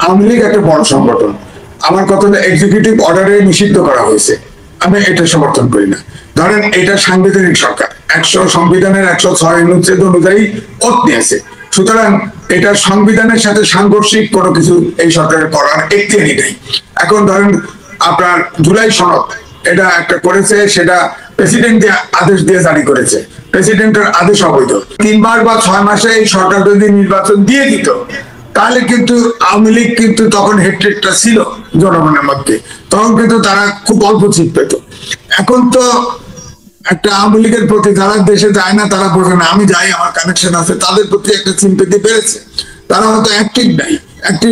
আওয়ামী লীগ একটা বড় সংগঠন, আমার কথাটা এক্সিকিউটিভ অর্ডারে নিষিদ্ধ করা হয়েছে, আমি এটা সমর্থন করি না। ধরেন এটা সাংবিধানিক সরকার, সংবিধানের 106 অনুচ্ছেদ অনুযায়ী ওত নিয়েছে, সুতরাং এটা সংবিধানের সাথে সাংঘর্ষিক কোনো কিছু এই সরকারের করার এখতিয়ারই নেই। এখন ধরেন আপনার জুলাই সনদ এটা একটা করেছে, সেটা প্রেসিডেন্ট আদেশ দিয়ে জারি করেছে, প্রেসিডেন্টের আদেশ অবৈধ। 3 বার বা 6 মাসে এই সরকার যদি নির্বাচন দিয়ে দিত তাহলে কিন্তু আওয়ামী লীগ কিন্তু তখন হেট্রেটটা ছিল জনগণের মধ্যে, তখন কিন্তু তারা খুব অল্প সিট পেত। এখন তো একটা আওয়ামী লীগের প্রতি যারা দেশে যায় না তারা বোঝে না, আমি যাই আমার কানেকশন আছে, তাদের প্রতি একটা সিম্পেথি বেড়েছে। তারা হয়তো অ্যাক্টিভ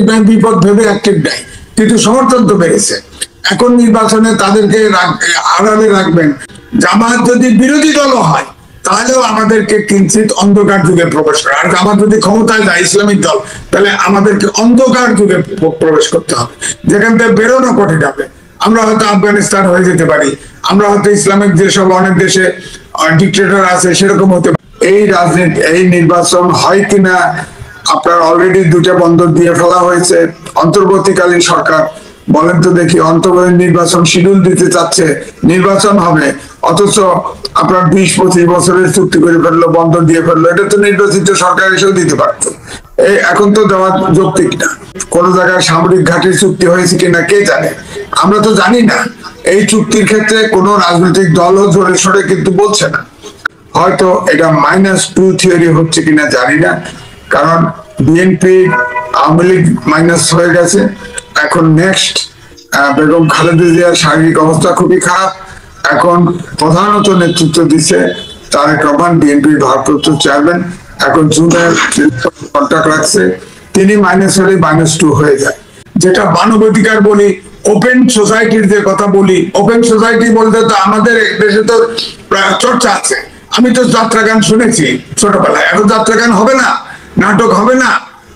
নাই, বিপদ ভেবে অ্যাক্টিভ নাই, কিন্তু সমর্থন তো বেড়েছে। এখন নির্বাচনে তাদেরকে আড়ালে রাখবেন। জামাত যদি বিরোধী দল হয় তাহলেও আমাদেরকে কিঞ্চিত অন্ধকার যুগে প্রবেশ করে, আর জামাত যদি ক্ষমতায় যায় ইসলামিক দল, তাহলে আমাদেরকে অন্ধকার যুগে প্রবেশ করতে হবে, যেখান থেকে বেরোনো কঠিন হবে। আমরা হয়তো আফগানিস্তান হয়ে যেতে পারি, আমরা হয়তো ইসলামিক যেসব অনেক দেশে ডিক্টেটর আছে সেরকম হতে পারে। এই রাজনীতি, এই নির্বাচন হয় কিনা, আপনার অলরেডি 2টা বন্দর দিয়ে ফেলা হয়েছে অন্তর্বর্তীকালীন সরকার। বলেন তো দেখি, অন্তর্বর্তী নির্বাচন শিডিউল দিতে চাচ্ছে, নির্বাচন হবে, অথচ আপনার 20-25 বছরের চুক্তি করে ফেললো, বন্দর দিয়ে ফেললো। এটা তো নির্বাচিত সরকার এসেও দিতে পারতো, এখন তো দেওয়া যৌক্তিক না। কোন জায়গায় সামরিক ঘাটির চুক্তি হয়েছে কিনা কে জানে, আমরা তো জানি না। এই চুক্তির ক্ষেত্রে কোন রাজনৈতিক দলও জোরে সরে কিন্তু বলছে না। হয়তো এটা -2 থিওরি হচ্ছে কিনা জানি না, কারণ বিএনপি আওয়ামী লীগ মাইনাস হয়ে গেছে। এখন নেক্সট বেগম খালেদা জিয়ার শারীরিক অবস্থা খুবই খারাপ। এখন প্রধানত নেতৃত্ব দিচ্ছে তারেক রহমান, বিএনপির ভারপ্রাপ্ত চেয়ারম্যান। এখন জুনের কন্ট্যাক্ট রাখছে, তিনি মাইনাস হলে -2 হয়ে যায়। যেটা মানবাধিকার বলি, ওপেন সোসাইটির যে কথা বলি, ওপেন সোসাইটি বলতে তো আমাদের দেশে তো চর্চা আছে। আমি তো যাত্রা গান শুনেছি ছোটবেলায়, এখন যাত্রা গান হবে না, নাটক হবে না,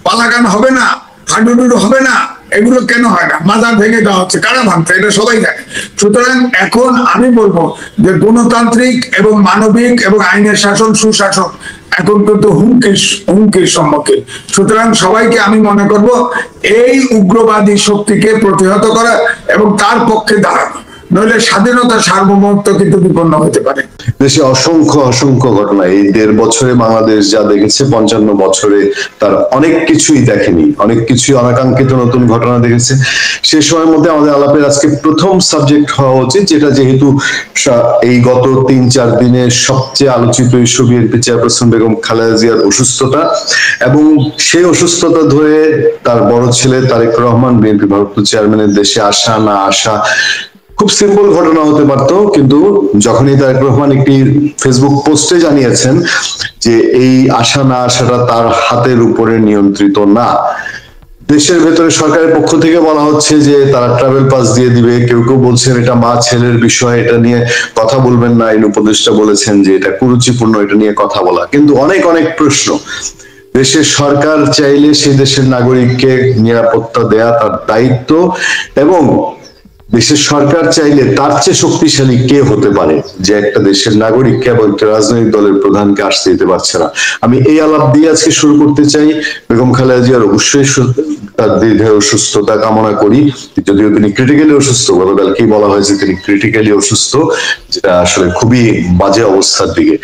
পালা গান হবে না, হাডুডুডু হবে না, এগুলো কেন হয় না? মাজার ভেঙে দেওয়া হচ্ছে, কারা ভাঙছে এটা সবাই জানে। সুতরাং এখন আমি বলবো যে গণতান্ত্রিক এবং মানবিক এবং আইনের শাসন, সুশাসন এখন কিন্তু হুমকির সম্মুখীন। সুতরাং সবাইকে আমি মনে করব এই উগ্রবাদী শক্তিকে প্রতিহত করা এবং তার পক্ষে দাঁড়ানো, নইলে স্বাধীনতা সার্বভৌমত্ব কিন্তু বিপন্ন হতে পারে। দেশে অসংখ্য অসংখ্য ঘটনা, এই 1.5 বছরে বাংলাদেশ যা দেখেছে 55 বছরে তার অনেক কিছুই দেখেনি, অনেক কিছুই অনাকাঙ্ক্ষিত নতুন ঘটনা দেখেছে। সে সময়ের মধ্যে আমাদের আলাপের আজকে প্রথম সাবজেক্ট হওয়া উচিত, যেটা যেহেতু এই গত 3-4 দিনে সবচেয়ে আলোচিত issue BNP chairperson Begum Khaleda জিয়ার অসুস্থতা, এবং সেই অসুস্থতা ধরে তার বড় ছেলে তারেক রহমান বিএনপি ভারপ্রাপ্ত চেয়ারম্যানের দেশে আসা না আসা খুব সিম্পল ঘটনা হতে পারতো, কিন্তু যখনই তারেক রহমান একটি ফেসবুক পোস্টে জানিয়েছেন যে এই আসা না আসাটা তার হাতের উপরে নিয়ন্ত্রিত না, দেশের ভেতরে সরকারের পক্ষ থেকে বলা হচ্ছে যে তারা ট্রাভেল পাস দিয়ে দিবে, কেউ কেউ বলছেন এটা মা ছেলের বিষয়, এটা নিয়ে কথা বলবেন না, আইন উপদেষ্টা বলেছেন যে এটা কুরুচিপূর্ণ, এটা নিয়ে কথা বলা। কিন্তু অনেক অনেক প্রশ্ন, দেশের সরকার চাইলে সেই দেশের নাগরিককে নিরাপত্তা দেয়া তার দায়িত্ব, এবং দেশের সরকার চাইলে তার চেয়ে শক্তিশালী কে হতে পারে যে একটা দেশের নাগরিককে এবং একটা রাজনৈতিক দলের প্রধানকে আসতে দিতে পারছে না। আমি এই আলাপ দিয়ে আজকে শুরু করতে চাই। বেগম খালেদা জিয়ার অবশ্যই তার দীর্ঘায়ু সুস্থতা কামনা করি, যদিও তিনি ক্রিটিক্যালি অসুস্থ, গতকালকেই বলা হয়েছে তিনি ক্রিটিক্যালি অসুস্থ, যেটা আসলে খুবই বাজে অবস্থার দিকে।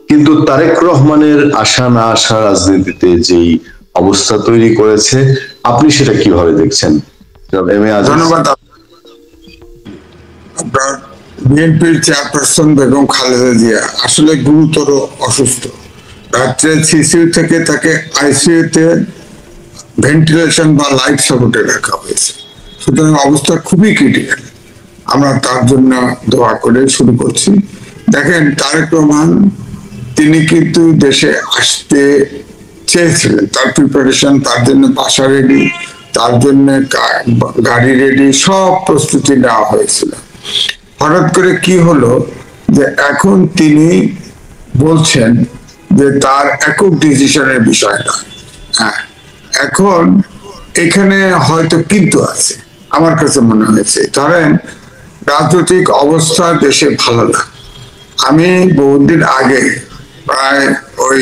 কিন্তু তারেক রহমানের আসা না আসা রাজনীতিতে যেই অবস্থা তৈরি করেছে, আপনি সেটা কিভাবে দেখছেন? ধন্যবাদ। আপনার বিএনপির চেয়ারপারসন বেগম খালেদা জিয়া আসলে গুরুতর অসুস্থ। রাত্রে সিসিইউ থেকে তাকে আইসিইউতে ভেন্টিলেশন বা লাইফ সাপোর্টে রাখা হয়েছে, সুতরাং অবস্থা খুবই ক্রিটিক্যাল। আমরা তার জন্য দোয়া করে শুরু করছি। দেখেন, তারেক রহমান তিনি কিন্তু দেশে আসতে চেয়েছিলেন, তার প্রিপারেশন, তার জন্য বাসা রেডি, তার জন্য গাড়ি রেডি, সব প্রস্তুতি নেওয়া হয়েছিল। হঠাৎ করে কি হলো যে এখন তিনি বলছেন যে তার একক ডিসিশনের বিষয় না। হ্যাঁ, এখন এখানে হয়তো কিন্তু আছে, আমার কাছে মনে হয়েছে। ধরেন, রাজনৈতিক অবস্থা দেশে ভালো না। আমি বহুদিন আগে প্রায় ওই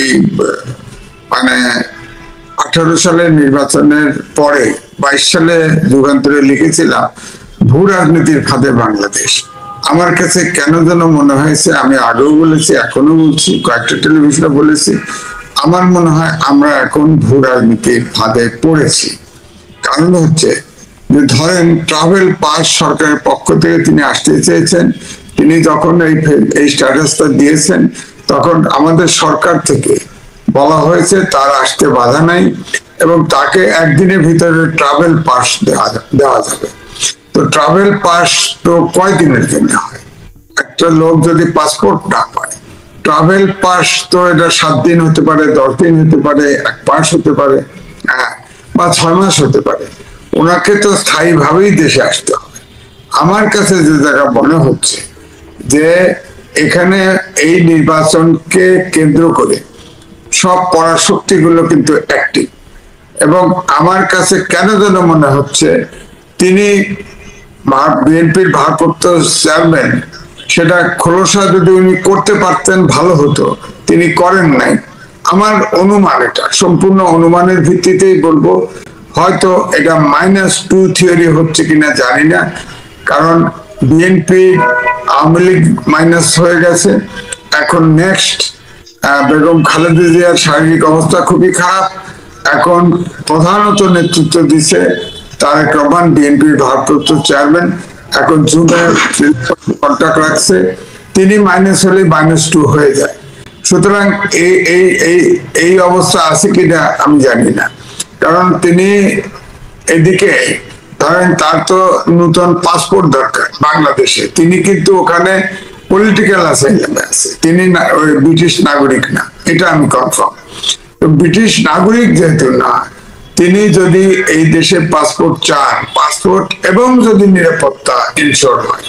18 সালের নির্বাচনের পরে 22 সালে যুগান্তরে লিখেছিলাম ভূ রাজনীতির ফাঁদে বাংলাদেশ। আমার কাছে কেন যেন মনে হয়েছে, আমি আগেও বলেছি, এখনো বলছি, কয়েকটা টেলিভিশনে বলেছি, আমার মনে হয় আমরা এখন ভূ রাজনীতির ফাঁদে পড়েছি। কারণ হচ্ছে যে ধরেন ট্রাভেল পাস সরকারের পক্ষ থেকে তিনি আসতে চেয়েছেন, তিনি যখন এই স্ট্যাটাসটা দিয়েছেন তখন আমাদের সরকার থেকে বলা হয়েছে তার আসতে বাধা নাই এবং তাকে একদিনের ভিতরে ট্রাভেল পাস দেওয়া যাবে। তো ট্রাভেল পাস তো কয়দিনের জন্য হয়? একটা লোক যদি পাসপোর্ট না পায়, ট্রাভেল পাস তো এটা 7 দিন হতে পারে, 10 দিন হতে পারে, 1 মাস হতে পারে, বা 6 মাস হতে পারে। ওনাকে তো স্থায়ী ভাবেই দেশে আসতে হবে। আমার কাছে যে জায়গা মনে হচ্ছে যে এখানে এই নির্বাচনকে কেন্দ্র করে সব পরাশক্তি গুলো কিন্তু অ্যাক্টিভ, এবং আমার কাছে কেন যেন মনে হচ্ছে তিনি বিএনপির ভারপ্রাপ্ত চেয়ারম্যান, সেটা খোলসা যদি উনি করতে পারতেন ভালো হতো, তিনি করেন নাই। আমার অনুমান, এটা সম্পূর্ণ অনুমানের ভিত্তিতেই বলবো, হয়তো এটা -2 থিওরি হচ্ছে কিনা জানি না, কারণ বিএনপি আওয়ামী লীগ মাইনাস হয়ে গেছে, এখন নেক্সট বেগম খালেদা জিয়ার শারীরিক অবস্থা খুবই খারাপ, এখন প্রধানত নেতৃত্ব দিচ্ছে তারেক রহমান, বিএনপির ভারপ্রাপ্ত চেয়ারম্যান, এখন জুনে কন্ট্যাক্ট রাখছে, তিনি মাইনাস হলে -2 হয়ে যায়। সুতরাং এই অবস্থা আছে কিনা আমি জানি না, কারণ তিনি এদিকে ধরেন তার তো নতুন পাসপোর্ট দরকার বাংলাদেশে, তিনি কিন্তু ওখানে পলিটিক্যাল অ্যাসাইলামে আছে, তিনি ওই ব্রিটিশ নাগরিক না, এটা আমি কনফার্ম। তো ব্রিটিশ নাগরিক যেহেতু না, তিনি যদি এই দেশে পাসপোর্ট চান, পাসপোর্ট এবং যদি নিরাপত্তা ইনশোর হয়,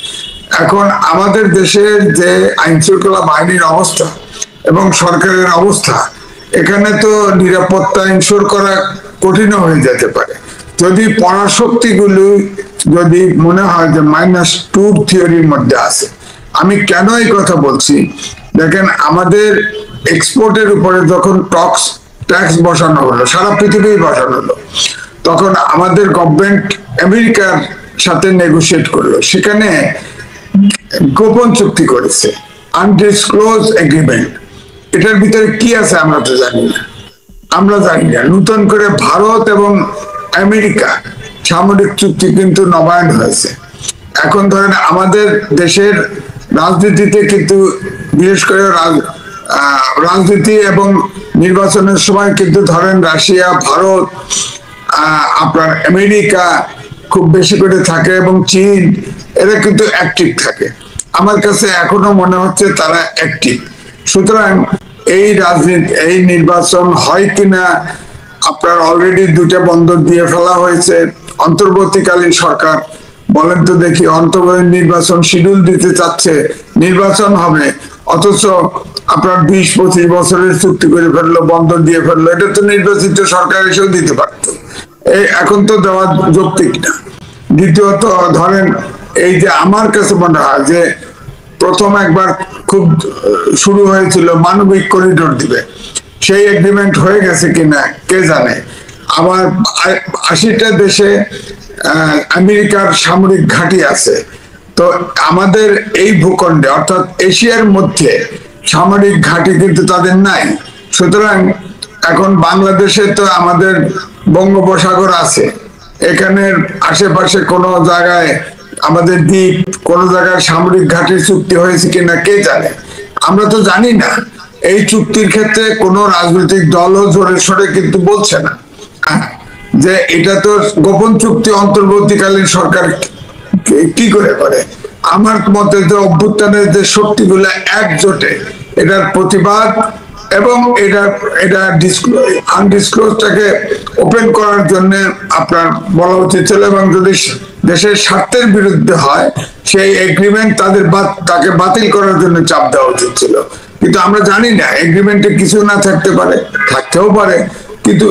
এখন আমাদের দেশের যে আইন শৃঙ্খলা বাহিনীর অবস্থা এবং সরকারের অবস্থা, এখানে তো নিরাপত্তা ইনশোর করা কঠিন হয়ে যেতে পারে যদি পরাশক্তিগুলো যদি মনে হয় যে -2 থিওরির মধ্যে আছে। আমি কেন এই কথা বলছি, দেখেন আমাদের এক্সপোর্টের উপরে যখন ট্যাক্স বসানো হলো, সারা পৃথিবী বসানো হলো, তখন আমাদের গভর্নমেন্ট আমেরিকার সাথে নেগোশিয়েট করলো, সেখানে গোপন চুক্তি করেছে, আনডিসক্লোজ এগ্রিমেন্ট। এটার ভিতরে কি আছে আমরা তো জানি না, নতুন করে ভারত এবং আমেরিকা সামরিক চুক্তি কিন্তু নবায়ন হয়েছে। এখন ধরেন আমাদের দেশের রাজনীতিতে কিন্তু বিশেষ করে রাজনীতি এবং নির্বাচনের সময় কিন্তু ধরেন রাশিয়া, ভারত, আপনার আমেরিকা খুব বেশি করে থাকে এবং চীন, এরা কিন্তু অ্যাক্টিভ থাকে। আমার কাছে এখনো মনে হচ্ছে তারা অ্যাক্টিভ। সুতরাং এই রাজনীতি, এই নির্বাচন হয় কিনা, আপনার অলরেডি 2টা বন্দর দিয়ে ফেলা হয়েছে। অন্তর্বর্তীকালীন সরকার বলেন তো দেখি, অন্তর্বর্তী নির্বাচন শিডিউল দিতে চাচ্ছে, নির্বাচন হবে, অথচ আপনার 20-25 বছরের চুক্তি করে ফেললো, বন্দর দিয়ে ফেললো। এটা তো নির্বাচিত সরকার এসেও দিতে পারত, এখন তো দেওয়া যৌক্তিক না। দ্বিতীয়ত ধরেন এই যে আমার কাছে মনে হয় যে প্রথম একবার খুব শুরু হয়েছিল মানবিক করিডোর দিবে, সেই এগ্রিমেন্ট হয়ে গেছে কিনা কে জানে। আবার 80টা দেশে আমেরিকার সামরিক ঘাঁটি আছে, তো আমাদের এই ভূখণ্ডে অর্থাৎ এশিয়ার মধ্যে সামরিক ঘাঁটি কিন্তু তাদের নাই। সুতরাং এখন বাংলাদেশে তো আমাদের বঙ্গোপসাগর আছে, এখানের আশেপাশে কোনো জায়গায় আমাদের দ্বীপ, কোন জায়গায় সামরিক ঘাঁটির চুক্তি হয়েছে কিনা কে জানে, আমরা তো জানি না। এই চুক্তির ক্ষেত্রে কোন রাজনৈতিক দলও জোরে সোরে কিন্তু বলছে না যে এটা তো গোপন চুক্তি, অন্তর্বর্তীকালীন সরকার কি করে করে। আমার মতে যে অভ্যুত্থানের যে শক্তিগুলো একজোটে এটার প্রতিবাদ এবং এটা আনডিসক্লোজটাকে ওপেন করার জন্য আপনার বলা উচিত ছিল, এবং যদি দেশের স্বার্থের বিরুদ্ধে হয় সেই এগ্রিমেন্ট তাকে বাতিল করার জন্য চাপ দেওয়া উচিত ছিল। কিন্তু আমরা জানি না, এগ্রিমেন্টে কিছু না থাকতে পারে, থাকতেও পারে, কিন্তু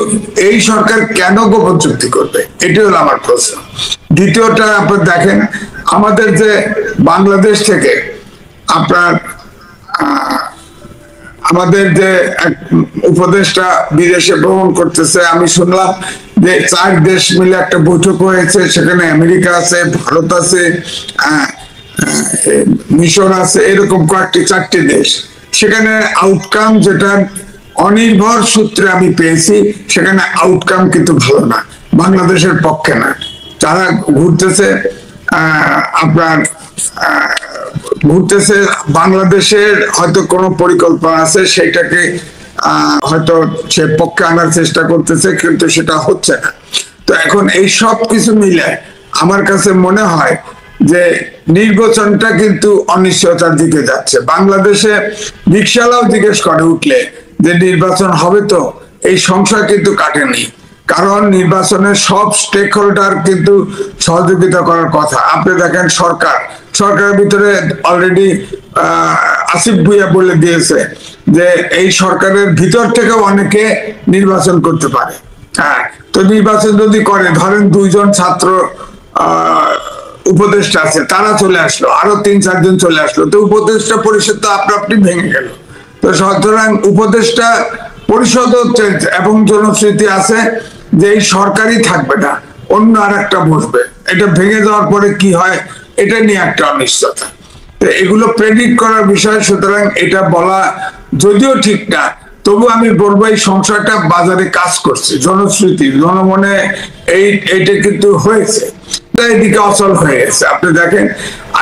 এই সরকার কেন গোপন চুক্তি করবে, এটি হলো আমার প্রশ্ন। দ্বিতীয়টা আপনার দেখেন, আমাদের যে বাংলাদেশ থেকে আপনার আমাদের যে এক উপদেষ্টা বিদেশে ভ্রমণ করতেছে, আমি শুনলাম যে 4 দেশ মিলে একটা বৈঠক হয়েছে, সেখানে আমেরিকা আছে, ভারত আছে, মিশর আছে, এরকম কয়েকটি 4টি দেশ। সেখানে আউটকাম যেটা অনির্ভর সূত্রে আমি পেয়েছি, সেখানে আউটকাম কিন্তু ভালো না, বাংলাদেশের পক্ষে না। তারা ঘুরতেছে আপনার ঘুরতেছে বাংলাদেশের হয়তো কোনো পরিকল্পনা আছে, সেটাকে হয়তো সে পক্ষে আনার চেষ্টা করতেছে, কিন্তু সেটা হচ্ছে না। তো এখন এই সব কিছু মিলে আমার কাছে মনে হয় যে নির্বাচনটা কিন্তু অনিশ্চয়তার দিকে যাচ্ছে। বাংলাদেশে রিকশালাও জিজ্ঞেস করে উঠলে যে নির্বাচন হবে তো, এই সংশয় কিন্তু কাটেনি, কারণ নির্বাচনের সব স্টেক হোল্ডার কিন্তু সহযোগিতা করার কথা। আপনি দেখেন সরকারের ভিতরে অলরেডি আসিফ ভুইয়া বলে দিয়েছে যে এই সরকারের ভিতর থেকে অনেকে নির্বাচন করতে পারে। হ্যাঁ, তো নির্বাচন যদি করে, ধরেন 2 জন ছাত্র উপদেষ্টা আছে, তারা চলে আসলো, আরো 3-4 জন চলে আসলো, তো উপদেষ্টা পরিষদ তো আপনি ভেঙে গেল। তো সুতরাং উপদেষ্টা পরিষদ এবং জনশ্রুতি আছে যে এই সরকারই থাকবে না, অন্য আর একটা বসবে। এটা ভেঙে যাওয়ার পরে কি হয়, এটা নিয়ে একটা অনিশ্চয়তা। তো এগুলো প্রেডিক্ট করার বিষয়, সুতরাং এটা বলা যদিও ঠিক না, তবু আমি বলবো এই সংশয়টা বাজারে কাজ করছে, জনশ্রুতি জনমনে এইটা কিন্তু হয়েছে, এদিকে অচল হয়ে গেছে। আপনি দেখেন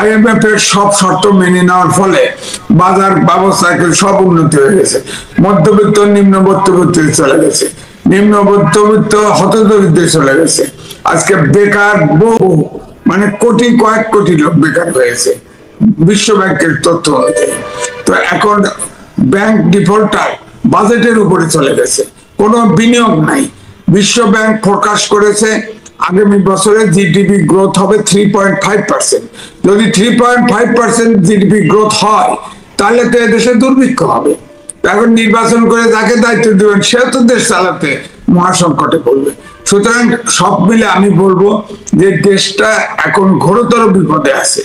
IMF এর সব শর্ত মেনে নেওয়ার ফলে বাজার ব্যবস্থা সব উন্নতি হয়ে গেছে, মধ্যবিত্ত নিম্ন মধ্যবিত্ত চলে গেছে, নিম্ন মধ্যবিত্ত হতদরিদ্রে চলে গেছে। আজকে বেকার বহু মানে কয়েক কোটি লোক বেকার হয়েছে বিশ্ব ব্যাংকের তথ্য অনুযায়ী। তো এখন ব্যাংক ডিফল্টার বাজেটের উপরে চলে গেছে, কোনো বিনিয়োগ নাই। বিশ্ব ব্যাংক ফোরকাস্ট করেছে আগামী বছরে জিডিপি গ্রোথ হবে 3.5%। যদি 3.5% জিডিপি গ্রোথ হয়, তাহলে তো এদেশে দুর্ভিক্ষ হবে। এখন নির্বাচন করে যাকে দায়িত্ব দেবেন, সে তো দেশ চালাতে মহাসংকটে পড়বে। সুতরাং সব মিলে আমি বলবো যে দেশটা এখন ঘোরতর বিপদে আছে।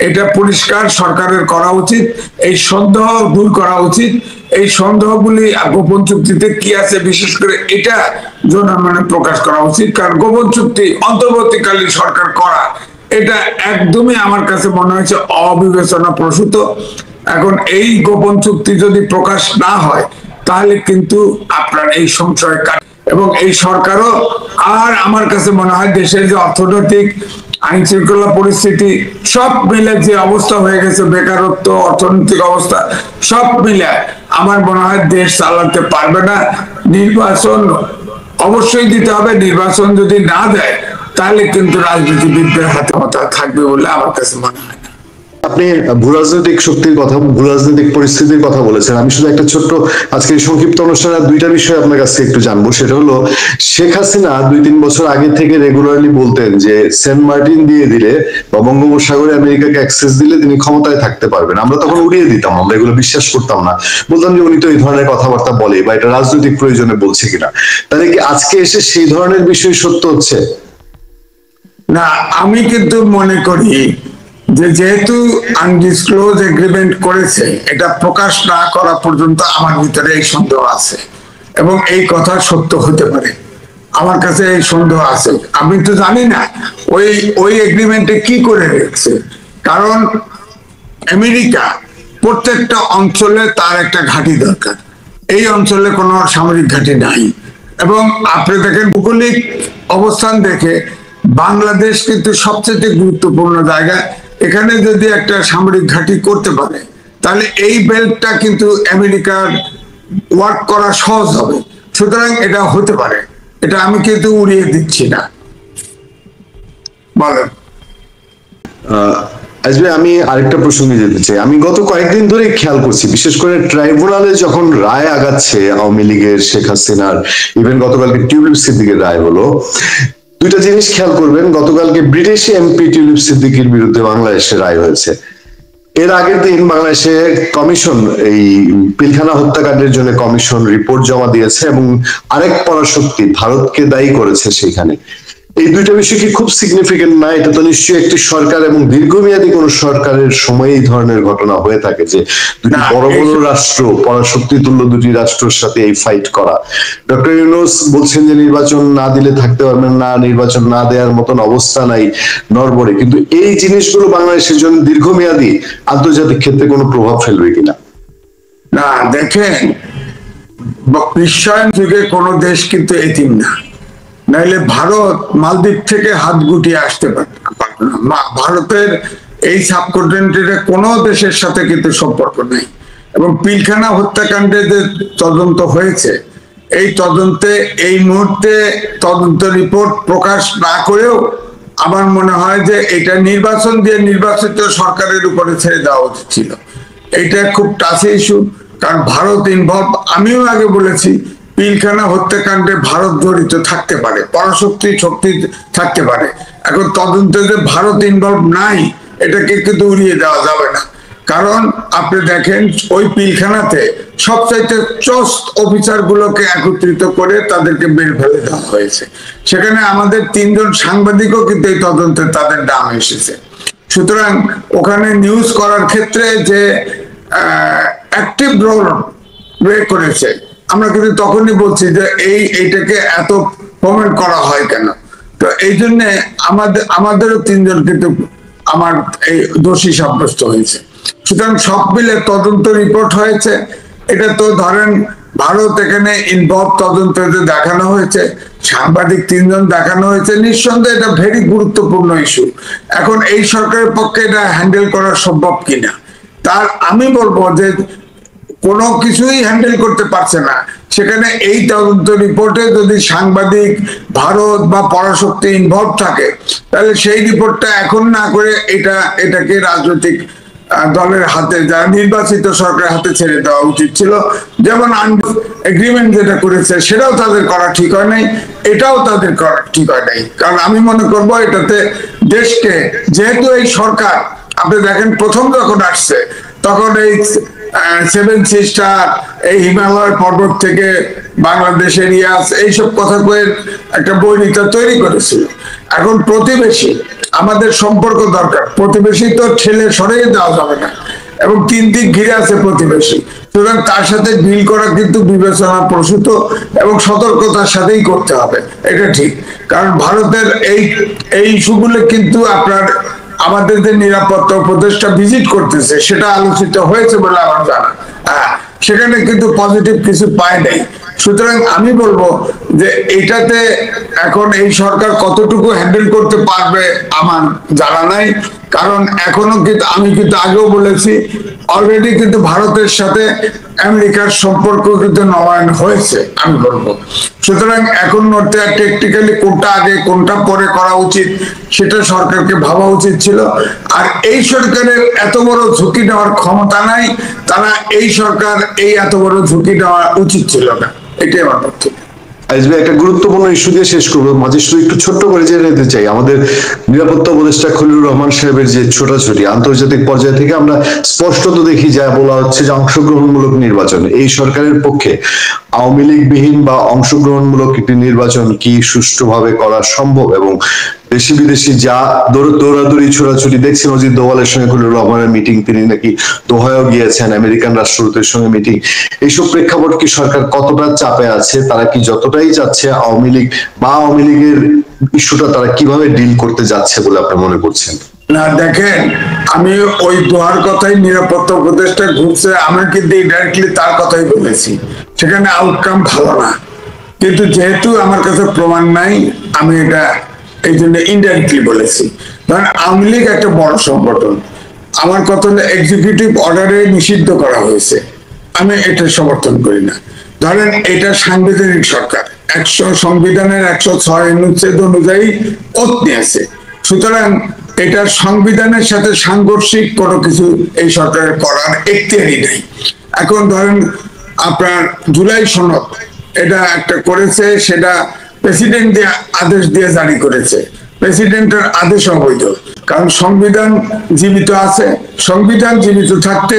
এটা পরিষ্কার সরকারের করা উচিত, এই সন্দেহ দূর করা উচিত। এই সন্দেহগুলি গোপন চুক্তিতে কি আছে বিশেষ করে এটা জনগণে প্রকাশ করা উচিত, কারণ গোপন চুক্তি অন্তর্বর্তীকালীন সরকার করা এটা একদমই আমার কাছে মনে হয়েছে অবিবেচনা প্রসূত। এখন এই গোপন চুক্তি যদি প্রকাশ না হয়, তাহলে কিন্তু আপনার এই সংশয় কাটে, এবং এই সরকারও আর আমার কাছে মনে হয় দেশের যে অর্থনৈতিক আইন শৃঙ্খলা পরিস্থিতি সব মিলে যে অবস্থা হয়ে গেছে, বেকারত্ব, অর্থনৈতিক অবস্থা সব মিলে আমার মনে হয় দেশ চালাতে পারবে না। নির্বাচন অবশ্যই দিতে হবে, নির্বাচন যদি না দেয় তাহলে কিন্তু রাজনীতিবিদদের হাতে হতা থাকবে বলে আমার কাছে মনে হয়। আপনি ভূরাজনৈতিক শক্তির কথা, ভূরাজনৈতিক পরিস্থিতির কথা বলেছেন। আমি শুধু একটা ছোট্ট আজকে সংক্ষিপ্ত অনুষ্ঠানে 2টা বিষয় আপনার কাছে একটু জানবো। সেটা হলো, শেখ হাসিনা 2-3 বছর আগে থেকে রেগুলারলি বলতেন যে সেন্ট মার্টিন দিয়ে দিলে বা বঙ্গোপসাগরে আমেরিকাকে অ্যাক্সেস দিলে তিনি ক্ষমতায় থাকতে পারবেন। আমরা তখন উড়িয়ে দিতাম, আমরা এগুলো বিশ্বাস করতাম না, বলতাম যে উনি তো এই ধরনের কথাবার্তা বলে বা এটা রাজনৈতিক প্রয়োজনে বলছে কিনা। তাহলে কি আজকে এসে সেই ধরনের বিষয় সত্য হচ্ছে? না, আমি কিন্তু মনে করি যে যেহেতু আনডিসক্লোজ এগ্রিমেন্ট করেছে, এটা প্রকাশ না করা পর্যন্ত আমার ভিতরে এই সন্দেহ আছে, এবং এই কথা সত্য হতে পারে। আমার কাছে এই সন্দেহ আছে। আমি তো জানি না ওই এগ্রিমেন্টে কি করে রেখেছে, কারণ আমেরিকা প্রত্যেকটা অঞ্চলে তার একটা ঘাঁটি দরকার, এই অঞ্চলে কোনো সামরিক ঘাঁটি নাই। এবং আপনি দেখেন ভৌগোলিক অবস্থান দেখে বাংলাদেশ কিন্তু সবচেয়ে গুরুত্বপূর্ণ জায়গা। এখানে যদি একটা সামরিক ঘাঁটি করতে পারে, তাহলে এই বেল্টটা কিন্তু আমেরিকার ওয়ার্ক করা সহজ হবে। সুতরাং এটা হতে পারে, এটা আমি কিন্তু উড়িয়ে দিচ্ছি না। বলেন। আসবে, আমি আরেকটা প্রসঙ্গে যেতে চাই। আমি গত কয়েকদিন ধরে খেয়াল করছি, বিশেষ করে ট্রাইব্যুনালে যখন রায় আগাচ্ছে আওয়ামী লীগের, শেখ হাসিনার, ইভেন গতকালকে টিউলিপ সিদ্দিকের রায় হলো, 2টা জিনিস খেয়াল করবেন। গতকালকে ব্রিটিশ এমপি টিউলিপ সিদ্দিকির বিরুদ্ধে বাংলাদেশে রায় হয়েছে। এর আগের দিন বাংলাদেশে কমিশন এই পিলখানা হত্যাকাণ্ডের জন্য কমিশন রিপোর্ট জমা দিয়েছে এবং আরেক পরাশক্তি ভারতকে দায়ী করেছে সেখানে। এই দুইটা বিষয় কি খুব সিগনিফিকেন্ট না? এটা তো নিশ্চয়ই একটি সরকার এবং দীর্ঘমেয়াদী কোন সরকারের সময় এই ধরনের ঘটনা হয়ে থাকে যে দুটি বড় বড় রাষ্ট্র, পরাশক্তি তুল্য দুটি রাষ্ট্রের সাথে এই ফাইট করা। ডক্টর ইউনূস বলছেন যে নির্বাচন না দিলে থাকতে পারবেন না, নির্বাচন না দেওয়ার মতন অবস্থা নাই নড়বড়ে, কিন্তু এই জিনিসগুলো বাংলাদেশের জন্য দীর্ঘমেয়াদী আন্তর্জাতিক ক্ষেত্রে কোনো প্রভাব ফেলবে কিনা? না দেখেন, বিশ্বায়ন যুগে কোনো দেশ কিন্তু এতিম না, নাইলে ভারত মালদ্বীপ থেকে হাত গুটিয়ে আসতে পারবে না। ভারতের এই সাবকন্টিনেন্টের কোনো দেশের সাথে কিন্তু সম্পর্ক নেই। এবং পিলখানা হত্যাকাণ্ডে যে তদন্ত হয়েছে, এই তদন্তে এই মুহূর্তে তদন্ত রিপোর্ট প্রকাশ না করেও আমার মনে হয় যে এটা নির্বাচন দিয়ে নির্বাচিত সরকারের উপরে ছেড়ে দেওয়া উচিত ছিল। এটা খুব টাচি ইস্যু, কারণ ভারত ইনভলভ। আমিও আগে বলেছি পিলখানা হত্যাকাণ্ডে ভারত জড়িত থাকতে পারে, পরাশক্তি শক্তি থাকতে পারে। এখন তদন্তে যে ভারত ইনভলভ নাই, এটাকে কিন্তু উড়িয়ে দেওয়া যাবে না। কারণ আপনি দেখেন ওই পিলখানাতে সবচাইতে চোস্ত অফিসার গুলোকে একত্রিত করে তাদেরকে বের ফেলে দেওয়া হয়েছে। সেখানে আমাদের 3 জন সাংবাদিকও কিন্তু এই তদন্তে তাদের নাম এসেছে। সুতরাং ওখানে নিউজ করার ক্ষেত্রে যে অ্যাক্টিভ রোল প্লে করেছে, আমরা কিন্তু তখনই বলছি যে এইটাকে এত কমেন্ট করা হয় কেন। তো এই জন্য আমাদেরও 3 জন কিন্তু আমার এই দোষী সাব্যস্ত হয়েছে। সুতরাং সব মিলে তদন্ত রিপোর্ট হয়েছে। এটা তো ধরেন ভারত এখানে ইনভলভ, তদন্তে দেখানো হয়েছে, সাংবাদিক 3 জন দেখানো হয়েছে। নিঃসন্দেহে এটা ভেরি গুরুত্বপূর্ণ ইস্যু। এখন এই সরকারের পক্ষে এটা হ্যান্ডেল করা সম্ভব কিনা, তার আমি বলবো যে কোনো কিছুই হ্যান্ডেল করতে পারছে না। সেখানে এই তদন্ত রিপোর্টে যদি সাংবাদিক, ভারত বা পরাশক্তি ইনভলভ থাকে, তাহলে সেই রিপোর্টটা এখন না করে এটাকে রাজনৈতিক দলের হাতে, যারা নির্বাচিত সরকারের হাতে ছেড়ে দেওয়া উচিত ছিল। যেমন এগ্রিমেন্ট যেটা করেছে সেটাও তাদের করা ঠিক হয় নাই, এটাও তাদের করা ঠিক হয় নাই। কারণ আমি মনে করবো এটাতে দেশকে, যেহেতু এই সরকার আপনি দেখেন প্রথম যখন আসছে তখন এই 7 সিস্টার, এই হিমালয় পর্বত থেকে বাংলাদেশের এইসব কথা কয়ে একটা বৈরিতা তৈরি করেছিল। এখন প্রতিবেশী, আমাদের সম্পর্ক দরকার। প্রতিবেশী তো ঠেলে সরিয়ে দেওয়া যাবে না, এবং 3 দিক ঘিরে আছে প্রতিবেশী। সুতরাং তার সাথে ডিল করা কিন্তু বিবেচনা প্রসূত এবং সতর্কতার সাথেই করতে হবে, এটা ঠিক। কারণ ভারতের এই ইস্যুগুলো কিন্তু আপনার আমাদের যে নিরাপত্তা উপদেষ্টা ভিজিট করতেছে সেটা আলোচিত হয়েছে বলে আমার জানা। সেখানে কিন্তু পজিটিভ কিছু পায় নাই। সুতরাং আমি বলবো যে এটাতে এখন এই সরকার কতটুকু হ্যান্ডেল করতে পারবে আমার জানা নাই। কারণ এখনো কিন্তু আমি কিন্তু আগেও বলেছি, অলরেডি কিন্তু ভারতের সাথে আমেরিকার সম্পর্ক কিন্তু নবায়ন হয়েছে আমি বলবো। সুতরাং এখন টেকনিক্যালি কোনটা আগে কোনটা পরে করা উচিত সেটা সরকারকে ভাবা উচিত ছিল। আর এই সরকারের এত বড় ঝুঁকি নেওয়ার ক্ষমতা নাই, তারা এই সরকার এত বড় ঝুঁকি নেওয়া উচিত ছিল না, এটাই আমার বক্তব্য। আজকে একটা গুরুত্বপূর্ণ ইস্যু দিয়ে শেষ করবো, মাঝে শুধু একটু ছোট্ট করে জেনে নিতে চাই, আমাদের নিরাপত্তা উপদেষ্টা খলিলুর রহমান সাহেবের যে ছোটাছুটি আন্তর্জাতিক পর্যায় থেকে আমরা স্পষ্টত দেখি যা বলা হচ্ছে যে অংশগ্রহণমূলক নির্বাচন, এই সরকারের পক্ষে আওয়ামী লীগ বিহীন বা অংশগ্রহণমূলক একটি নির্বাচন কি সুষ্ঠুভাবে করা সম্ভব? এবং দেশি বিদেশি যা দৌড়াদৌড়ি ছোড়াছুটি দেখছি, মজিদ দোভালের সঙ্গে খলিলুর রহমানের মিটিং, তিনি নাকি দোহায়ও গিয়েছেন, আমেরিকান রাষ্ট্রদূতের সঙ্গে মিটিং, এইসব প্রেক্ষাপট কি সরকার কতটা চাপে আছে? তারা কি যতটাই যাচ্ছে আওয়ামী লীগ বা আওয়ামী লীগের ইস্যুটা তারা কিভাবে ডিল করতে যাচ্ছে বলে আপনি মনে করছেন? না দেখেন, আমি ওই দোহার কথাই, নিরাপত্তা উপদেষ্টা ঘুরছে, আমি কিন্তু ডাইরেক্টলি তার কথাই বলেছি, সেখানে আউটকাম ভালো না। কিন্তু যেহেতু আমার কাছে প্রমাণ নাই, আমি এটা এই জন্য ইনডাইরেক্টলি বলেছি। ধরেন আওয়ামী লীগ একটা বড় সংগঠন, আমার কথা হলো এক্সিকিউটিভ অর্ডারে নিষিদ্ধ করা হয়েছে, আমি এটা সমর্থন করি না। ধরেন এটা সাংবিধানিক সরকার, সংবিধানের 106 অনুচ্ছেদ অনুযায়ী ওত নিয়েছে। সুতরাং এটা সংবিধানের সাথে সাংঘর্ষিক কোনো কিছু এই সরকারের করার এখতিয়ারই নেই। এখন ধরেন আপনার জুলাই সনদ, এটা একটা করেছে, সেটা প্রেসিডেন্ট দিয়ে আদেশ দিয়ে জারি করেছে। প্রেসিডেন্টের আদেশ অবৈধ, কারণ সংবিধান জীবিত আছে। সংবিধান জীবিত থাকতে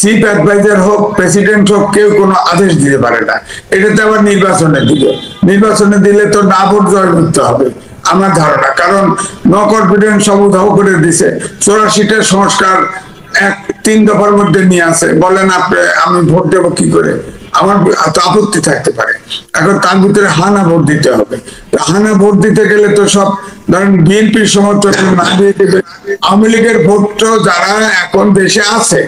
চিফ অ্যাডভাইজার হোক, প্রেসিডেন্ট হোক, কেউ কোনো আদেশ দিতে পারে না। এটাতে আবার নির্বাচনে দিলে তো না ভোট জয় করতে হবে। আমার ধারণা। কারণ নো কনফিডেন্স সব উধাও করে দিছে, 84টা সংস্কার 3 দফার মধ্যে নিয়ে আসে, বলেন আপনি আমি ভোট দেবো কি করে? আমার তো আপত্তি থাকতে পারে। এখন তার ভিতরে হানা ভোট দিতে হবে, হানা ভোট দিতে গেলে তো সব ধরেন বিএনপির সমর্থন না দিয়ে দেবে। আওয়ামী লীগের ভোট তো যারা এখন দেশে আছে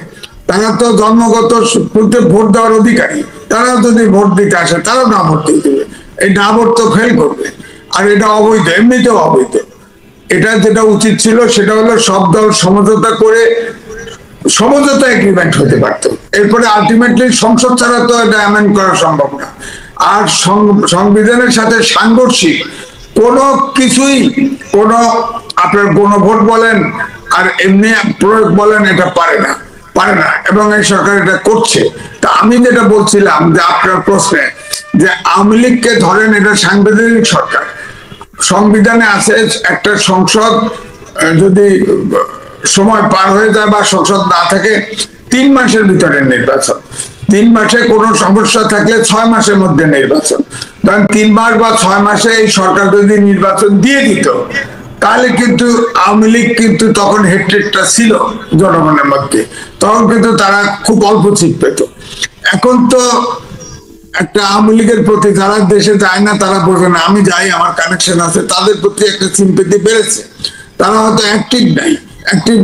তারা তো জন্মগত ভোট দেওয়ার অধিকারী, তারা যদি ভোট দিতে আসে তারাও না ভোট দিয়ে দেবে, এই না ভোট তো ফেল করবে। আর এটা অবৈধ, এমনিতেও অবৈধ। এটা যেটা উচিত ছিল সেটা হলো সব দল সমঝোতা করে সমঝোতা এগ্রিমেন্ট হতে পারত, এরপরে আলটিমেটলি সংসদ ছাড়া তো এটা অ্যামেন্ড করা সম্ভব না। আর সংবিধানের সাথে সাংঘর্ষিক কোনো কিছুই, কোনো আপনার গণভোট বলেন আর এমনি প্রয়োগ বলেন, এটা পারে না। এবং এই সরকার এটা করছে। তা আমি যেটা বলছিলাম যে আপনার প্রশ্নে, যে আওয়ামী লীগকে ধরেন এটা সাংবিধানিক সরকার, সংবিধানে আছে একটা সংসদ যদি সময় পার হয়ে যায় বা সংসদ না থাকে 3 মাসের ভিতরে নির্বাচন, 3 মাসে কোনো সমস্যা থাকলে 6 মাসের মধ্যে নির্বাচন। কারণ 3 মাস বা 6 মাসে এই সরকার যদি নির্বাচন দিয়ে দিত তাহলে কিন্তু আওয়ামী লীগ কিন্তু তখন হেট্রেটটা ছিল জনগণের মধ্যে, তখন কিন্তু তারা খুব অল্প সিট পেত। এখন তো একটা আওয়ামী লীগের প্রতি যারা দেশে যায় না তারা বোঝে না, আমি যাই আমার কানেকশন আছে, তাদের প্রতি একটা সিম্পেথি বেড়েছে। তারা হয়তো অ্যাক্টিভ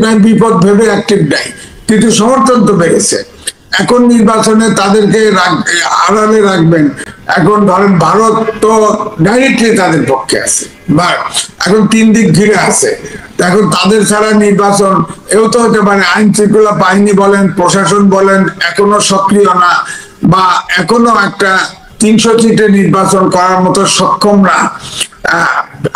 নাই, বিপদ ভেবে অ্যাক্টিভ নাই, কিন্তু সমর্থন তো বেড়েছে। এখন নির্বাচনে তাদেরকে আড়ালে রাখবেন। এখন ধরেন ভারত তো ডাইরেক্টলি তাদের পক্ষে আছে, বা এখন 3 দিক ঘিরে আছে। এখন তাদের ছাড়া নির্বাচন এও তো হতে পারে আইন শৃঙ্খলা বাহিনী বলেন, প্রশাসন বলেন এখনো সক্রিয় না, বা এখনো একটা 300 সিটে নির্বাচন করার মতো সক্ষম না।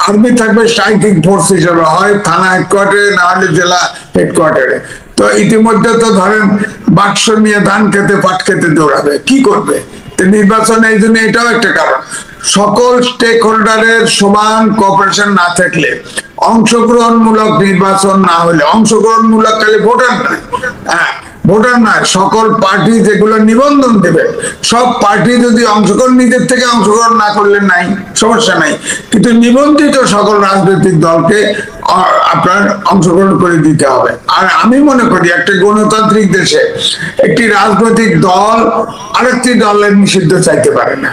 আর্মি থাকবে স্ট্রাইকিং ফোর্স হিসেবে, হয় থানা হেডকোয়ার্টারে না হলে জেলা হেডকোয়ার্টারে। তো ইতিমধ্যে তো ধরেন বাক্স নিয়ে ধান খেতে পাট খেতে দৌড়াবে, কি করবে? নির্বাচন এই জন্য এটাও একটা কারণ, সকল স্টেক হোল্ডারের সমান কোঅপারেশন না থাকলে, অংশগ্রহণমূলক নির্বাচন না হলে, অংশগ্রহণমূলক খালি ভোটার নয়, ভোটার নয় সকল পার্টি যেগুলো নিবন্ধন দেবে, সব পার্টি যদি অংশগ্রহণ নিজের থেকে অংশগ্রহণ না করলে নাই সমস্যা নাই, কিন্তু নিবন্ধিত সকল রাজনৈতিক দলকে আপনার অংশগ্রহণ করে দিতে হবে। আর আমি মনে করি একটা গণতান্ত্রিক দেশে একটি রাজনৈতিক দল আরেকটি দলের নিষিদ্ধ চাইতে পারে না।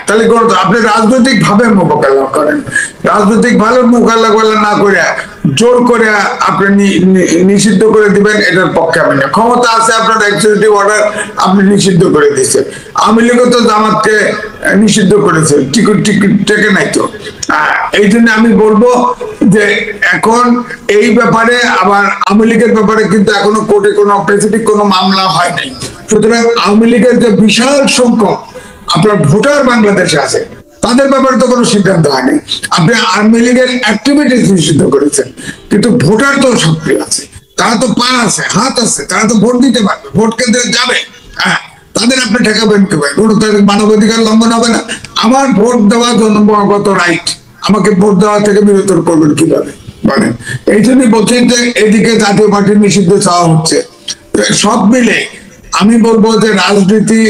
তাহলে আপনি রাজনৈতিক ভাবে মোকাবেলা করেন, রাজনৈতিক ভাবে মোকাবেলা না করে জোর করে আপনি নিষিদ্ধ করে দিবেন, এটার পক্ষে আমি না। ক্ষমতা আছে আপনার, এক্সিকিউটিভ অর্ডার আপনি নিষিদ্ধ করে দিচ্ছেন। আওয়ামী লীগও তো জামাতকে নিষিদ্ধ করেছে, টিকিট টেকে নাই তো। এই জন্য আমি বলবো যে এখন এই ব্যাপারে আবার আওয়ামী লীগের ব্যাপারে কিন্তু এখনো কোর্টে কোনো স্পেসিফিক কোনো মামলা হয় নাই। সুতরাং আওয়ামী লীগের যে বিশাল সংখ্যক আপনার ভোটার বাংলাদেশে আছে তাদের ব্যাপারে তো কোনো সিদ্ধান্ত হয়নি। আপনি আওয়ামী লীগের অ্যাক্টিভিটিস নিষিদ্ধ করেছেন, কিন্তু ভোটার তো সক্রিয় আছে, তারা তো পা আছে, হাত আছে, তারা তো ভোট দিতে পারবে, ভোট কেন্দ্রে যাবে। তাদের আপনি ঠেকাবেন কি ভাই? গণতান্ত্রিক মানবাধিকার লঙ্ঘন হবে না? আমার ভোট দেওয়া জন্মগত রাইট, আমাকে ভোট দেওয়া থেকে বিরত করবেন কিভাবে বলেন? এই জন্যই বলছি যে এদিকে জাতীয় পার্টি নিষিদ্ধ চাওয়া হচ্ছে। সব মিলে আমি বলবো যে রাজনীতি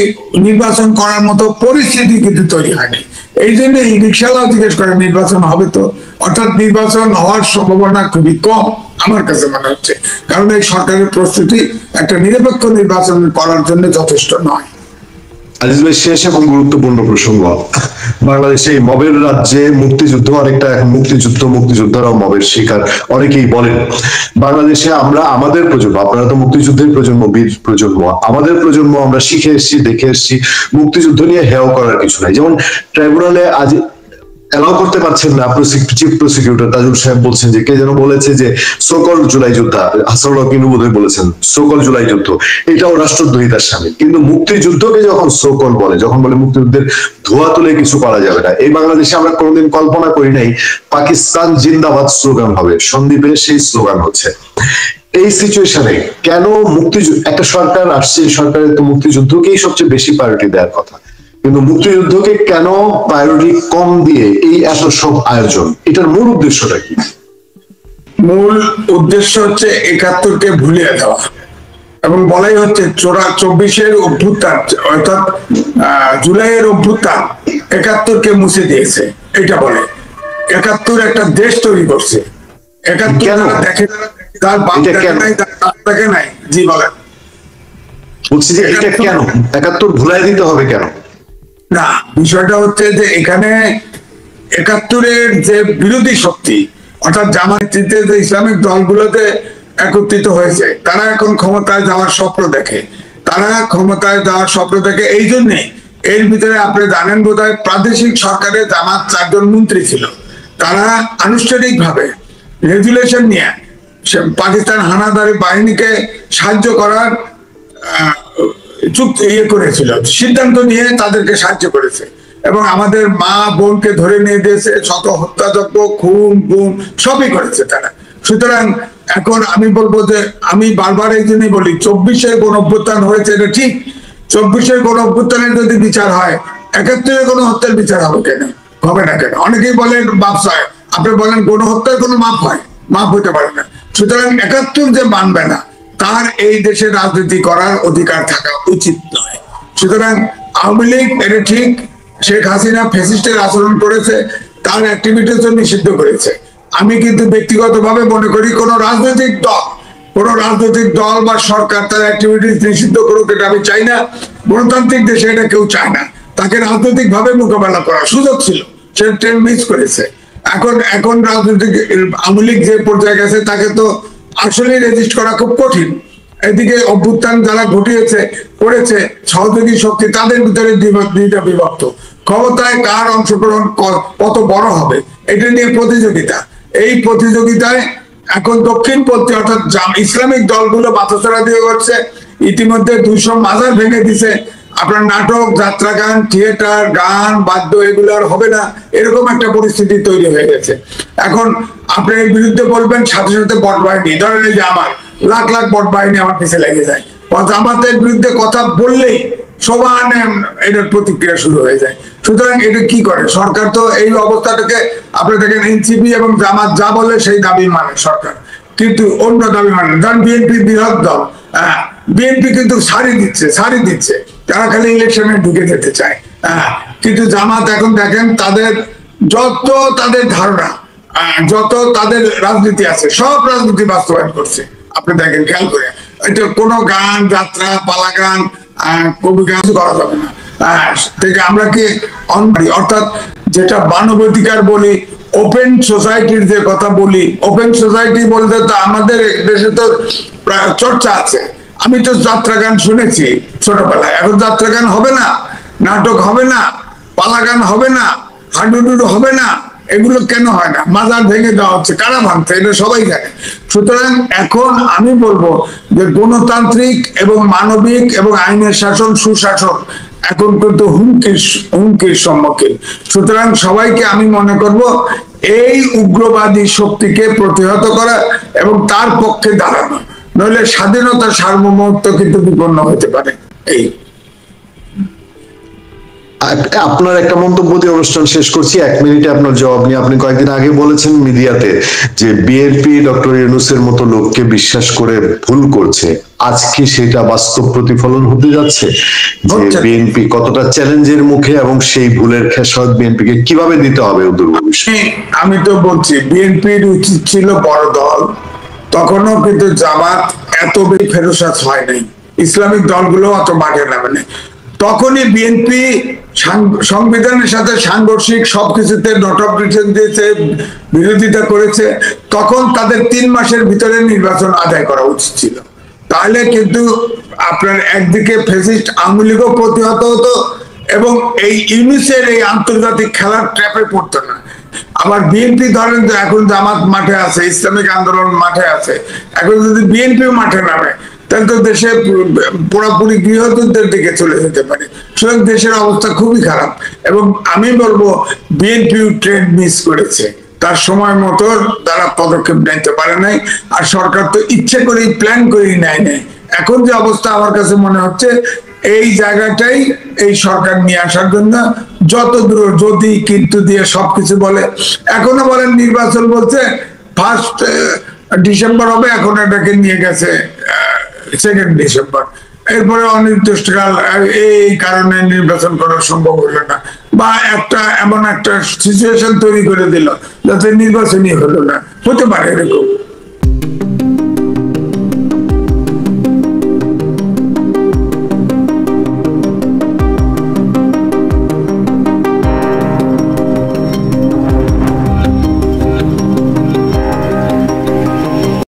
নির্বাচন করার মতো পরিস্থিতি কিন্তু তৈরি হয়নি। এই জন্য রিক্সাওয়ালা জিজ্ঞেস করে নির্বাচন হবে তো, অর্থাৎ নির্বাচন হওয়ার সম্ভাবনা খুবই কম আমার কাছে মনে হচ্ছে, কারণ এই সরকারের প্রস্তুতি একটা নিরপেক্ষ নির্বাচন করার জন্য যথেষ্ট নয়। আজিজ ভাই, শেষ এবং গুরুত্বপূর্ণ প্রসঙ্গ, বাংলাদেশে এই মবের রাজ্যে মুক্তিযুদ্ধ অনেকটা, এখন মুক্তিযোদ্ধারাও মবের শিকার অনেকেই বলেন। বাংলাদেশে আমরা আমাদের প্রজন্ম, আপনারা তো মুক্তিযুদ্ধের প্রজন্ম, বীর প্রজন্ম, আমাদের প্রজন্ম আমরা শিখে এসেছি, দেখে এসেছি মুক্তিযুদ্ধ নিয়ে হেয় করার কিছু নাই। যেমন ট্রাইব্যুনালে আজ এলাও করতে পারছেন না, চিফ প্রসিকিউটর তাজুল সাহেব বলছেন যে কে যেন বলেছে যে সকল জুলাই যোদ্ধা, হাসানুল্লাহ কিনু বোধহয় বলেছেন সকল জুলাই যুদ্ধ, এটাও রাষ্ট্রদ্রোহিতার সামিল। কিন্তু মুক্তিযুদ্ধকে যখন সকল বলে, যখন বলে মুক্তিযুদ্ধের ধোয়া তুলে কিছু করা যাবে না, এই বাংলাদেশে আমরা কোনোদিন কল্পনা করি নাই পাকিস্তান জিন্দাবাদ স্লোগান হবে, সন্দীপে সেই স্লোগান হচ্ছে। এই সিচুয়েশনে কেন মুক্তিযুদ্ধ, একটা সরকার আসছে, সরকারের তো মুক্তিযুদ্ধকেই সবচেয়ে বেশি প্রায়োরিটি দেওয়ার কথা, কিন্তু মুক্তিযুদ্ধকে কেন প্রায়োরিটি কম দিয়ে এই এত সব আয়োজন, এটার মূল উদ্দেশ্যটা কি? মূল উদ্দেশ্য হচ্ছে ৭১কে ভুলিয়ে দেওয়া, এবং বলাই হচ্ছে ২৪-এর অভ্যুত্থান অর্থাৎ জুলাইয়ের অভ্যুত্থান ৭১কে মুছে দিয়েছে, এটা বলে। 71 একটা দেশ তৈরি করছে। 71 কেন? যারা দেখে তার বাপ এটা দেখে কেন? নাই, তার বাপ দেখে নাই। জি বলেন। বলছি যে এটা কেন 71 ভুলাই দিতে হবে কেন? না, বিষয়টা হচ্ছে যে এখানে 71-এর যে বিরোধী শক্তি অর্থাৎ জামায়াতে যে ইসলামিক দলগুলোতে একত্রিত হয়েছে, তারা এখন ক্ষমতায় যাওয়ার স্বপ্ন দেখে। তারা ক্ষমতায় যাওয়ার স্বপ্ন দেখে এই জন্যে, এর ভিতরে আপনি জানেন বোধহয় প্রাদেশিক সরকারে জামাত 4 জন মন্ত্রী ছিল। তারা আনুষ্ঠানিকভাবে রেজুলেশন নিয়ে পাকিস্তান হানাদারি বাহিনীকে সাহায্য করার চুক্তি করেছিল, সিদ্ধান্ত নিয়ে তাদেরকে সাহায্য করেছে এবং আমাদের মা বোনকে ধরে নিয়ে দিয়েছে, শত হত্যাযজ্ঞ, খুন গুম সবই করেছে তারা। সুতরাং এখন আমি বলবো যে আমি বারবার এই জন্যই বলি 24-এর গণঅভ্যুত্থান হয়েছে, এটা ঠিক। 24-এর গণঅভ্যুত্থানের যদি বিচার হয়, 71-এর গণহত্যার বিচার হবে কেন? হবে না কেন? অনেকেই বলেন মাপ চায়, আপনি বলেন গণহত্যার কোনো মাপ হয়? মাপ হতে পারে না। সুতরাং 71 যে মানবে না, তার এই দেশে রাজনীতি করার অধিকার থাকা উচিত নয়। সুতরাং আওয়ামী লীগ এটা ঠিক, শেখ হাসিনা ফ্যাসিস্টের আচরণ করেছে, তার অ্যাক্টিভিটিস নিষিদ্ধ করেছে। আমি কিন্তু ব্যক্তিগতভাবে মনে করি কোন রাজনৈতিক দল বা সরকার তার অ্যাক্টিভিটিস নিষিদ্ধ করুক, এটা আমি চাই না। গণতান্ত্রিক দেশে এটা কেউ চায় না। তাকে রাজনৈতিক ভাবে মোকাবেলা করার সুযোগ ছিল, সে ট্রেন মিস করেছে। এখন রাজনৈতিক আওয়ামী লীগ যে পর্যায়ে গেছে, তাকে তো আসলে রেজিস্ট করা খুব কঠিন। এদিকে অভ্যুত্থান যারা করেছে সহযোগী শক্তি, তাদের ভিতরে দুইটা বিভক্ত। ক্ষমতায় কার অংশগ্রহণ কত বড় হবে এটা নিয়ে প্রতিযোগিতা। এই প্রতিযোগিতায় এখন দক্ষিণপন্থী অর্থাৎ ইসলামিক দলগুলো বাতাসরা দিয়ে করছে। ইতিমধ্যে 200 মাজার ভেঙে দিছে। আপনার নাটক, যাত্রা গান, থিয়েটার, গান, বাদ্য এগুলো আর হবে না, এরকম একটা পরিস্থিতি তৈরি হয়ে গেছে। এখন আপনি এর বিরুদ্ধে বলবেন, সাথে সাথে বট বাহিনী, ধরেন এই যে আমার লাখ লাখ বট বাহিনী আমার পিছে লেগে যায়। জামাতের বিরুদ্ধে কথা বললেই সমানে এটার প্রতিক্রিয়া শুরু হয়ে যায়। সুতরাং এটা কি করে সরকার? তো এই অবস্থাটাকে আপনি দেখেন, এনসিপি এবং জামাত যা বলে সেই দাবি মানে সরকার, কিন্তু অন্য দাবি মানে। ধরেন বিএনপি বৃহৎ দল, বিএনপি কিন্তু সারি দিচ্ছে, তারা খালি ইলেকশনে ঢুকে যেতে চায়। কিন্তু জামাত এখন দেখেন তাদের ধারণা, যত তাদের রাজনীতি আছে, সব রাজনীতি বাস্তবায়ন করছে। আপনি দেখেন খেয়াল করে, এটা কোনো গান, যাত্রা, পালা গান, কবি গান করা যাবে না। থেকে আমরা কি অর্থাৎ যেটা মানবাধিকার বলি, ওপেন সোসাইটির যে কথা বলি, ওপেন সোসাইটি বলতে তো আমাদের দেশে তো চর্চা আছে। আমি তো যাত্রা গান শুনেছি ছোটবেলায়, এখন যাত্রা গান হবে না, নাটক হবে না, পালা গান হবে না, হাডুডুডু হবে না। এগুলো কেন হয় না? মাজার ভেঙে দেওয়া হচ্ছে, কারা ভাঙছে, এটা সবাই জানে। সুতরাং এখন আমি বলবো যে গণতান্ত্রিক এবং মানবিক এবং আইনের শাসন, সুশাসন এখন কিন্তু হুমকির সম্মুখীন। সুতরাং সবাইকে আমি মনে করব এই উগ্রবাদী শক্তিকে প্রতিহত করা এবং তার পক্ষে দাঁড়ানো, নইলে স্বাধীনতা সার্বভৌমত্ব কিন্তু বিপন্ন হতে পারে। এই আপনার একটা মন্তব্য দিয়ে অনুষ্ঠান শেষ করছি, 1 মিনিটে আপনার জবাব নিয়ে। আপনি কয়েকদিন আগে বলেছেন মিডিয়াতে যে বিএনপি ডক্টর ইউনূসের মতো লোককে বিশ্বাস করে ভুল করছে। আজকে সেটা বাস্তব প্রতিফলন হতে যাচ্ছে যে বিএনপি কতটা চ্যালেঞ্জের মুখে এবং সেই ভুলের খেসারত বিএনপিকে কিভাবে দিতে হবে অদূর ভবিষ্যতে। আমি তো বলছি বিএনপির উচিত ছিল বড় দল, তখনও কিন্তু জামাত এত বেশি ফেরসাদ হয় নাই, ইসলামিক দলগুলো অত মাঠে নামে নাই। তখনই বিএনপি সংবিধানের সাথে সাংঘর্ষিক সবকিছুতে নট অফ ডিসেন্ট দিয়েছে, বিরোধিতা করেছে। তখন তাদের 3 মাসের ভিতরে নির্বাচন আদায় করা উচিত ছিল। তাহলে কিন্তু আপনার একদিকে ফ্যাসিস্ট আওয়ামী লীগও প্রতিহত হতো এবং এই ইউনূসের এই আন্তর্জাতিক খেলার ট্র্যাপে পড়তো না। আবার বিএনপি ধরেন যে এখন জামাত মাঠে আছে, ইসলামিক আন্দোলন মাঠে আছে, এখন যদি বিএনপি মাঠে নামে তাহলে তো দেশে পুরোপুরি গৃহযুদ্ধের দিকে চলে যেতে পারে। সুতরাং দেশের অবস্থা খুবই খারাপ এবং আমি বলবো বিএনপি ট্রেন্ড মিস করেছে, তার সময় মতো তারা পদক্ষেপ নিতে পারে নাই। আর সরকার তো ইচ্ছে করেই প্ল্যান করেই নেয় নাই। এখন যে অবস্থা আমার কাছে মনে হচ্ছে এই জায়গাটাই এই সরকার নিয়ে আসার জন্য যত দূর যদি কিন্তু দিয়ে সবকিছু বলে। এখনো বলেন নির্বাচন বলছে 1 ডিসেম্বর হবে, এখন এটাকে নিয়ে গেছে 2 ডিসেম্বর। এরপরে অনির্দিষ্টকাল, এই কারণে নির্বাচন করা সম্ভব হলো না। বা একটা এমন একটা সিচুয়েশন তৈরি করে দিল যাতে নির্বাচনই হলো না, হতে পারে এরকম।